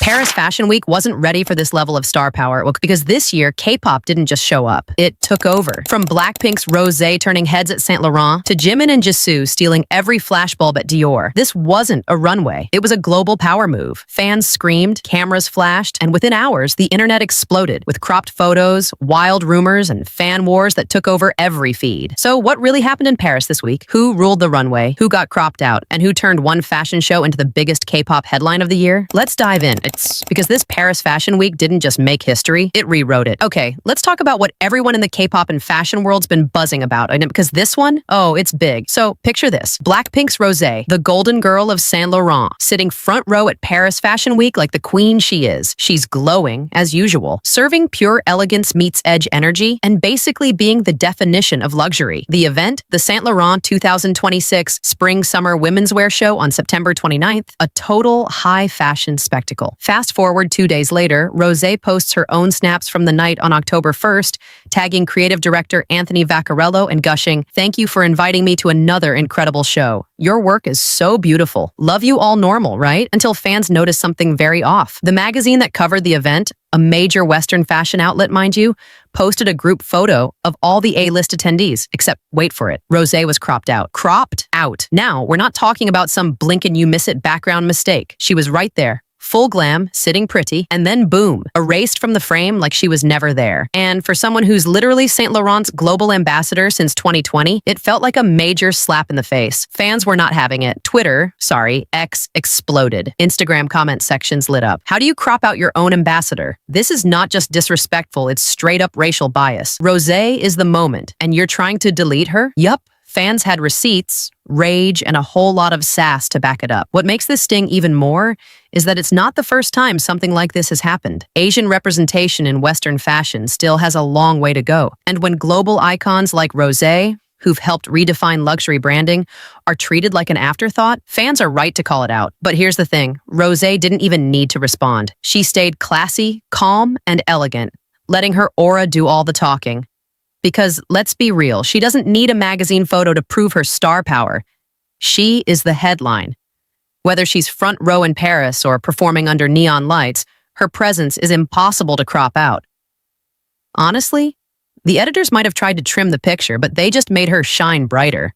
Paris Fashion Week wasn't ready for this level of star power because this year, K-pop didn't just show up. It took over. From BLACKPINK's Rosé turning heads at Saint Laurent to Jimin and Jisoo stealing every flashbulb at Dior, this wasn't a runway. It was a global power move. Fans screamed, cameras flashed, and within hours, the internet exploded with cropped photos, wild rumors, and fan wars that took over every feed. So what really happened in Paris this week? Who ruled the runway? Who got cropped out? And who turned one fashion show into the biggest K-pop headline of the year? Let's dive in. It's because this Paris Fashion Week didn't just make history, it rewrote it. Okay, let's talk about what everyone in the K-pop and fashion world's been buzzing about. And because this one, oh, it's big. So picture this. BLACKPINK's Rosé, the golden girl of Saint Laurent, sitting front row at Paris Fashion Week like the queen she is. She's glowing, as usual, serving pure elegance meets edge energy, and basically being the definition of luxury. The event, the Saint Laurent 2026 Spring-Summer Women's Wear Show on September 29th, a total high fashion spectacle. Fast forward 2 days later, Rosé posts her own snaps from the night on October 1st, tagging creative director Anthony Vaccarello and gushing, "Thank you for inviting me to another incredible show. Your work is so beautiful. Love you all normal, right?" Until fans noticed something very off. The magazine that covered the event, a major Western fashion outlet, mind you, posted a group photo of all the A-list attendees, except, wait for it, Rosé was cropped out. Cropped out. Now, we're not talking about some blink and you miss it background mistake. She was right there. Full glam, sitting pretty, and then boom, erased from the frame like she was never there. And for someone who's literally Saint Laurent's global ambassador since 2020, it felt like a major slap in the face. Fans were not having it. X exploded. Instagram comment sections lit up. How do you crop out your own ambassador? This is not just disrespectful, it's straight up racial bias. Rosé is the moment, and you're trying to delete her? Yup. Fans had receipts, rage, and a whole lot of sass to back it up. What makes this sting even more is that it's not the first time something like this has happened. Asian representation in Western fashion still has a long way to go. And when global icons like Rosé, who've helped redefine luxury branding, are treated like an afterthought, fans are right to call it out. But here's the thing, Rosé didn't even need to respond. She stayed classy, calm, and elegant, letting her aura do all the talking. Because, let's be real, she doesn't need a magazine photo to prove her star power. She is the headline. Whether she's front row in Paris or performing under neon lights, her presence is impossible to crop out. Honestly, the editors might have tried to trim the picture, but they just made her shine brighter.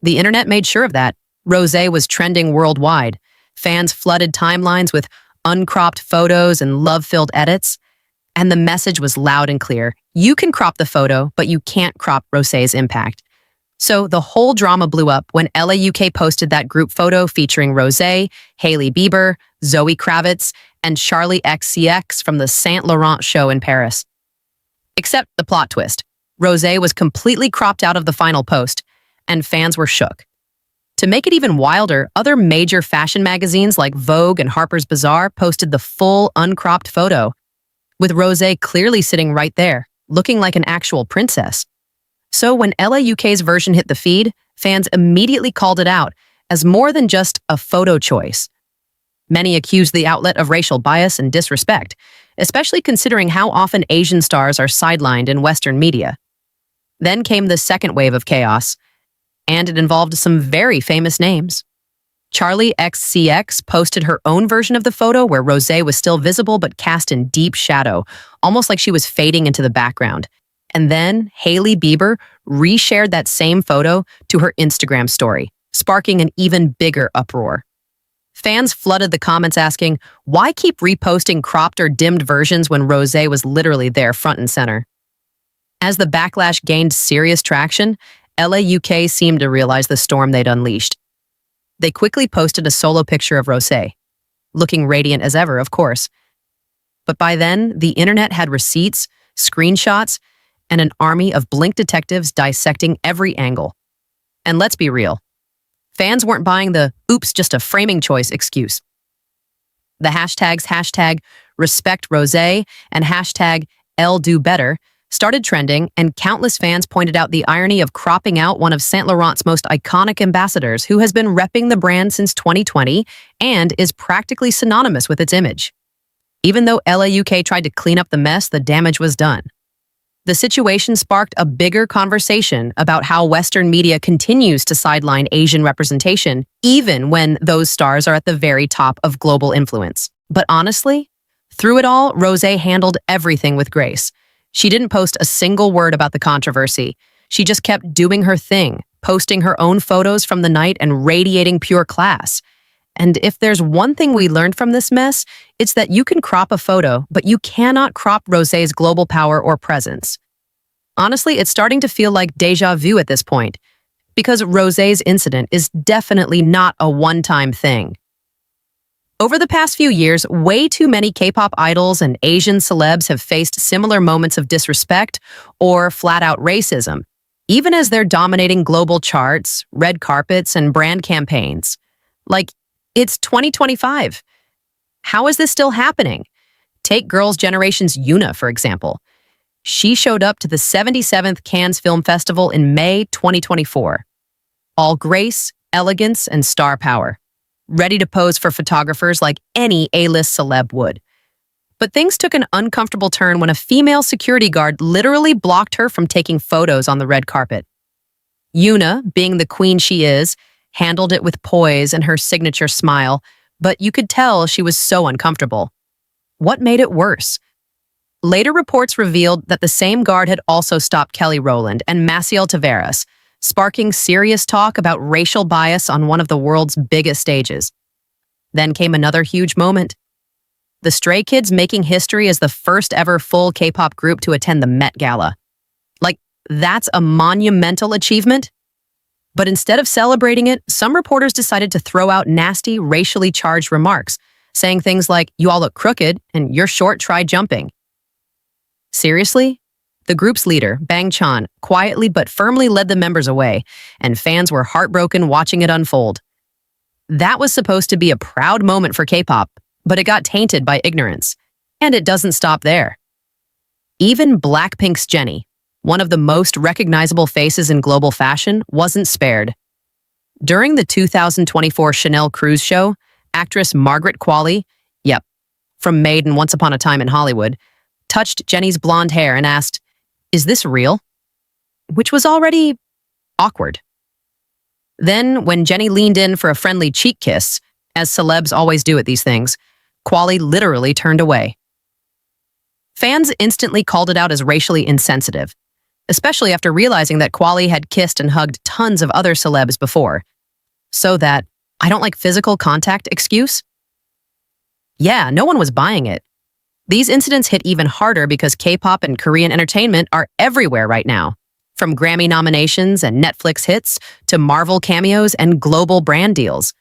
The internet made sure of that. Rosé was trending worldwide. Fans flooded timelines with uncropped photos and love-filled edits. And the message was loud and clear. You can crop the photo, but you can't crop Rosé's impact. So the whole drama blew up when Ella UK posted that group photo featuring Rosé, Hailey Bieber, Zoe Kravitz, and Charli XCX from the Saint Laurent show in Paris. Except the plot twist. Rosé was completely cropped out of the final post, and fans were shook. To make it even wilder, other major fashion magazines like Vogue and Harper's Bazaar posted the full uncropped photo, with Rosé clearly sitting right there, looking like an actual princess. So when Ella UK's version hit the feed, fans immediately called it out as more than just a photo choice. Many accused the outlet of racial bias and disrespect, especially considering how often Asian stars are sidelined in Western media. Then came the second wave of chaos, and it involved some very famous names. Charli XCX posted her own version of the photo where Rosé was still visible but cast in deep shadow, almost like she was fading into the background. And then Hailey Bieber reshared that same photo to her Instagram story, sparking an even bigger uproar. Fans flooded the comments asking, why keep reposting cropped or dimmed versions when Rosé was literally there front and center? As the backlash gained serious traction, Ella UK seemed to realize the storm they'd unleashed. They quickly posted a solo picture of Rosé, looking radiant as ever, of course. But by then, the internet had receipts, screenshots, and an army of Blink detectives dissecting every angle. And let's be real, fans weren't buying the "oops, just a framing choice" excuse. The hashtags #RespectRosé and #LDoBetter started trending, and countless fans pointed out the irony of cropping out one of Saint Laurent's most iconic ambassadors who has been repping the brand since 2020 and is practically synonymous with its image. Even though Ella UK tried to clean up the mess, the damage was done. The situation sparked a bigger conversation about how Western media continues to sideline Asian representation, even when those stars are at the very top of global influence. But honestly, through it all, Rosé handled everything with grace. She didn't post a single word about the controversy. She just kept doing her thing, posting her own photos from the night and radiating pure class. And if there's one thing we learned from this mess, it's that you can crop a photo, but you cannot crop Rosé's global power or presence. Honestly, it's starting to feel like déjà vu at this point, because Rosé's incident is definitely not a one-time thing. Over the past few years, way too many K-pop idols and Asian celebs have faced similar moments of disrespect or flat-out racism, even as they're dominating global charts, red carpets, and brand campaigns. Like, it's 2025. How is this still happening? Take Girls' Generation's Yuna, for example. She showed up to the 77th Cannes Film Festival in May 2024. All grace, elegance, and star power. Ready to pose for photographers like any A-list celeb would. But things took an uncomfortable turn when a female security guard literally blocked her from taking photos on the red carpet. Yuna, being the queen she is, handled it with poise and her signature smile, but you could tell she was so uncomfortable. What made it worse? Later reports revealed that the same guard had also stopped Kelly Rowland and Maciel Tavares, sparking serious talk about racial bias on one of the world's biggest stages. Then came another huge moment. The Stray Kids making history as the first ever full K-pop group to attend the Met Gala. Like, that's a monumental achievement. But instead of celebrating it, some reporters decided to throw out nasty, racially charged remarks, saying things like, "You all look crooked," and "You're short, try jumping." Seriously? The group's leader, Bang Chan, quietly but firmly led the members away, and fans were heartbroken watching it unfold. That was supposed to be a proud moment for K-pop, but it got tainted by ignorance. And it doesn't stop there. Even BLACKPINK's Jennie, one of the most recognizable faces in global fashion, wasn't spared. During the 2024 Chanel cruise show, actress Margaret Qualley, from Maid and Once Upon a Time in Hollywood, touched Jennie's blonde hair and asked, "Is this real?" Which was already awkward. Then, when Jennie leaned in for a friendly cheek kiss, as celebs always do at these things, Qualley literally turned away. Fans instantly called it out as racially insensitive, especially after realizing that Qualley had kissed and hugged tons of other celebs before. So that, "I don't like physical contact" excuse? Yeah, no one was buying it. These incidents hit even harder because K-pop and Korean entertainment are everywhere right now. From Grammy nominations and Netflix hits to Marvel cameos and global brand deals.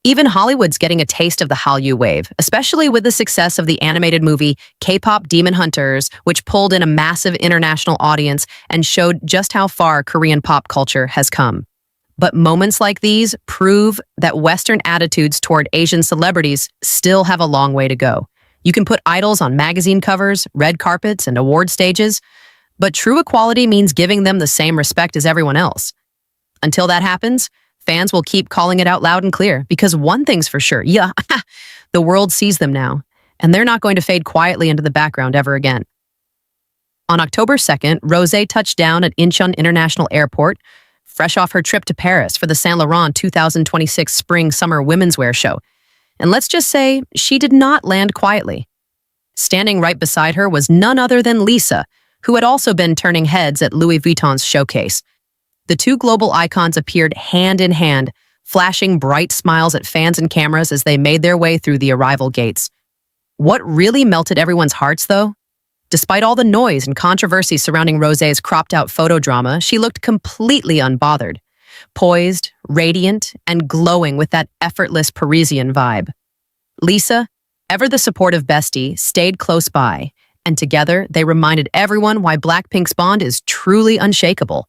Even Hollywood's getting a taste of the Hallyu wave, especially with the success of the animated movie K-pop Demon Hunters, which pulled in a massive international audience and showed just how far Korean pop culture has come. But moments like these prove that Western attitudes toward Asian celebrities still have a long way to go. You can put idols on magazine covers, red carpets, and award stages, but true equality means giving them the same respect as everyone else. Until that happens, fans will keep calling it out loud and clear, because one thing's for sure, the world sees them now, and they're not going to fade quietly into the background ever again. On October 2nd, Rosé touched down at Incheon International Airport, fresh off her trip to Paris for the Saint Laurent 2026 Spring-Summer Women's Wear Show. And let's just say, she did not land quietly. Standing right beside her was none other than Lisa, who had also been turning heads at Louis Vuitton's showcase. The two global icons appeared hand in hand, flashing bright smiles at fans and cameras as they made their way through the arrival gates. What really melted everyone's hearts, though? Despite all the noise and controversy surrounding Rosé's cropped-out photo drama, she looked completely unbothered. Poised, radiant, and glowing with that effortless Parisian vibe. Lisa, ever the supportive bestie, stayed close by, and together they reminded everyone why BLACKPINK's bond is truly unshakable.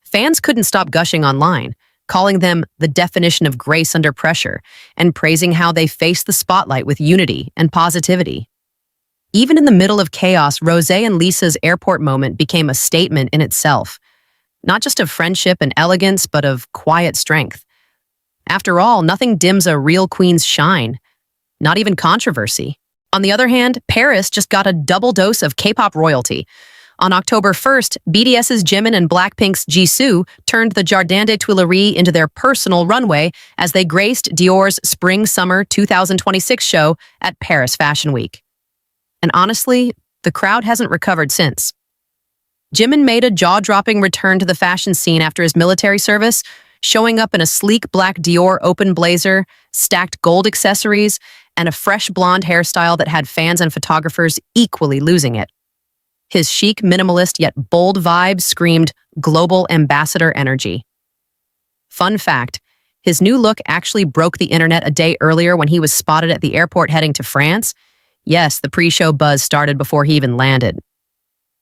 Fans couldn't stop gushing online, calling them the definition of grace under pressure, and praising how they faced the spotlight with unity and positivity. Even in the middle of chaos, Rosé and Lisa's airport moment became a statement in itself. Not just of friendship and elegance, but of quiet strength. After all, nothing dims a real queen's shine. Not even controversy. On the other hand, Paris just got a double dose of K-pop royalty. On October 1st, BTS's Jimin and BLACKPINK's Jisoo turned the Jardin des Tuileries into their personal runway as they graced Dior's Spring-Summer 2026 show at Paris Fashion Week. And honestly, the crowd hasn't recovered since. Jimin made a jaw-dropping return to the fashion scene after his military service, showing up in a sleek black Dior open blazer, stacked gold accessories, and a fresh blonde hairstyle that had fans and photographers equally losing it. His chic, minimalist yet bold vibe screamed global ambassador energy. Fun fact, his new look actually broke the internet a day earlier when he was spotted at the airport heading to France. Yes, the pre-show buzz started before he even landed.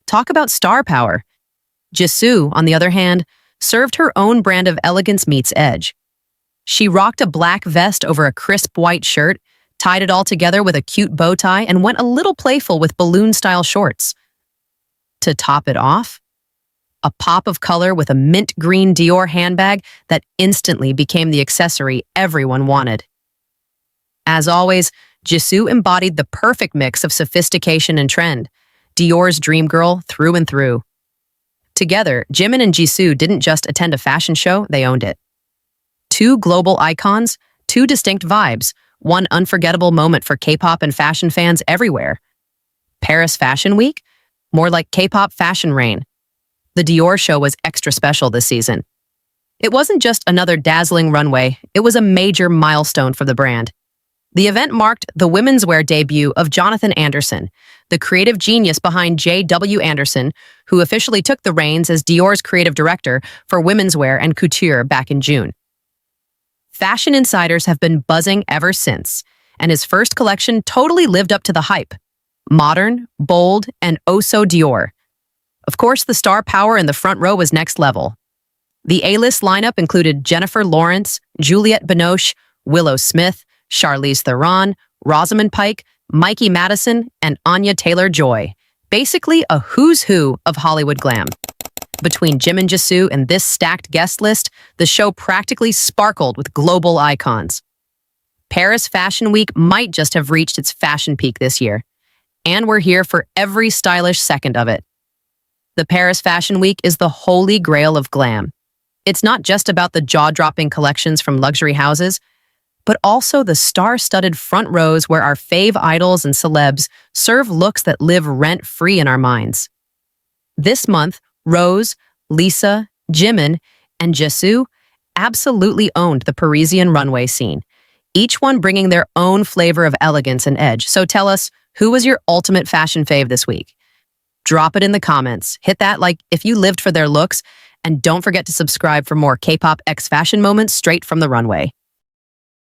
Talk about star power. Jisoo, on the other hand, served her own brand of elegance meets edge. She rocked a black vest over a crisp white shirt, tied it all together with a cute bow tie, and went a little playful with balloon-style shorts. To top it off, a pop of color with a mint green Dior handbag that instantly became the accessory everyone wanted. As always, Jisoo embodied the perfect mix of sophistication and trend, Dior's dream girl through and through. Together, Jimin and Jisoo didn't just attend a fashion show, they owned it. Two global icons, two distinct vibes, one unforgettable moment for K-pop and fashion fans everywhere. Paris Fashion Week? More like K-pop fashion reign. The Dior show was extra special this season. It wasn't just another dazzling runway, it was a major milestone for the brand. The event marked the women's wear debut of Jonathan Anderson, the creative genius behind J.W. Anderson, who officially took the reins as Dior's creative director for women's wear and couture back in June. Fashion insiders have been buzzing ever since, and his first collection totally lived up to the hype. Modern, bold, and oh so Dior. Of course, the star power in the front row was next level. The A-list lineup included Jennifer Lawrence, Juliette Binoche, Willow Smith, Charlize Theron, Rosamund Pike, Mikey Madison, and Anya Taylor-Joy. Basically a who's who of Hollywood glam. Between Jimin and Jisoo and this stacked guest list, the show practically sparkled with global icons. Paris Fashion Week might just have reached its fashion peak this year, and we're here for every stylish second of it. The Paris Fashion Week is the holy grail of glam. It's not just about the jaw-dropping collections from luxury houses, but also the star-studded front rows where our fave idols and celebs serve looks that live rent-free in our minds. This month, Rosé, Lisa, Jimin, and Jisoo absolutely owned the Parisian runway scene, each one bringing their own flavor of elegance and edge. So tell us, who was your ultimate fashion fave this week? Drop it in the comments, hit that like if you lived for their looks, and don't forget to subscribe for more K-pop X fashion moments straight from the runway.